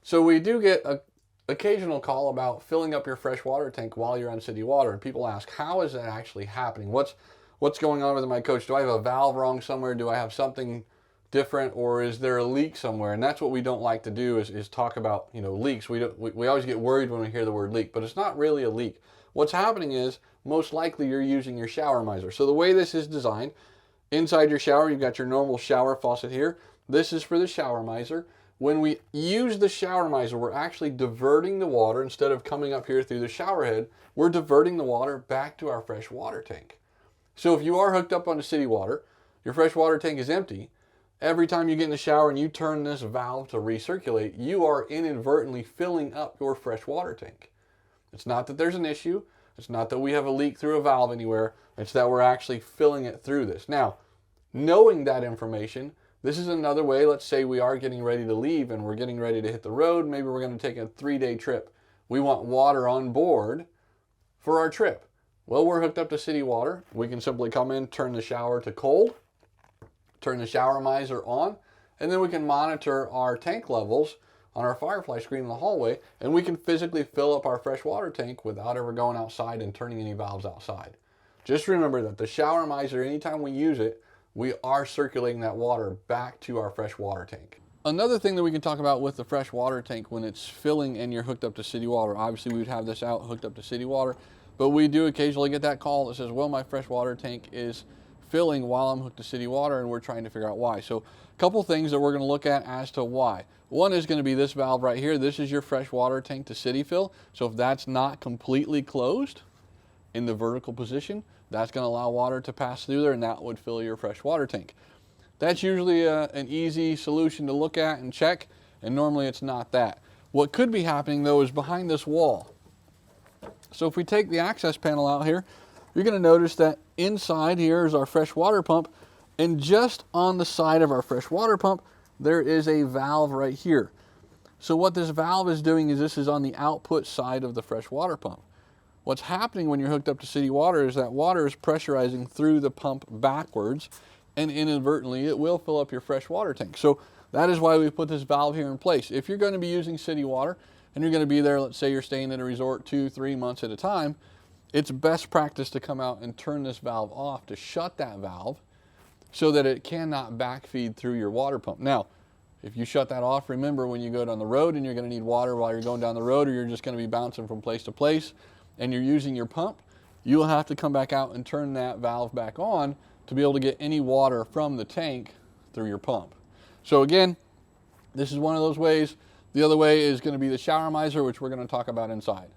So we do get a occasional call about filling up your fresh water tank while you're on city water, and people ask, how is that actually happening? What's going on with my coach? Do I have a valve wrong somewhere? Do I have something different, or is there a leak somewhere? And that's what we don't like to do is talk about, leaks. We always get worried when we hear the word leak, but it's not really a leak. What's happening is most likely you're using your shower miser. So the way this is designed, inside your shower, you've got your normal shower faucet here. This is for the shower miser. When we use the shower miser, we're actually diverting the water. Instead of coming up here through the shower head, we're diverting the water back to our fresh water tank. So if you are hooked up onto city water, your fresh water tank is empty, every time you get in the shower and you turn this valve to recirculate, you are inadvertently filling up your fresh water tank. It's not that there's an issue. It's not that we have a leak through a valve anywhere. It's that we're actually filling it through this. Now, knowing that information, this is another way. Let's say we are getting ready to leave and we're getting ready to hit the road. Maybe we're going to take a 3-day trip. We want water on board for our trip. Well, we're hooked up to city water. We can simply come in, turn the shower to cold, turn the shower miser on, and then we can monitor our tank levels on our Firefly screen in the hallway, and we can physically fill up our fresh water tank without ever going outside and turning any valves outside. Just remember that the shower miser, anytime we use it, we are circulating that water back to our fresh water tank. Another thing that we can talk about with the fresh water tank when it's filling and you're hooked up to city water, obviously we would have this out hooked up to city water, but we do occasionally get that call that says, well, my fresh water tank is filling while I'm hooked to city water, and we're trying to figure out why. So a couple things that we're going to look at as to why. One is going to be this valve right here. This is your fresh water tank to city fill. So if that's not completely closed in the vertical position, that's going to allow water to pass through there, and that would fill your fresh water tank. That's usually an easy solution to look at and check, and normally it's not that. What could be happening though is behind this wall. So if we take the access panel out here, you're going to notice that inside here is our fresh water pump, and just on the side of our fresh water pump there is a valve right here. So what this valve is doing is this is on the output side of the fresh water pump. What's happening when you're hooked up to city water is that water is pressurizing through the pump backwards, and inadvertently it will fill up your fresh water tank. So that is why we put this valve here in place. If you're going to be using city water and you're going to be there, let's say you're staying at a resort 2-3 months at a time, it's best practice to come out and turn this valve off to shut that valve so that it cannot backfeed through your water pump. Now, if you shut that off, remember when you go down the road and you're going to need water while you're going down the road, or you're just going to be bouncing from place to place and you're using your pump, you'll have to come back out and turn that valve back on to be able to get any water from the tank through your pump. So again, this is one of those ways. The other way is going to be the shower miser, which we're going to talk about inside.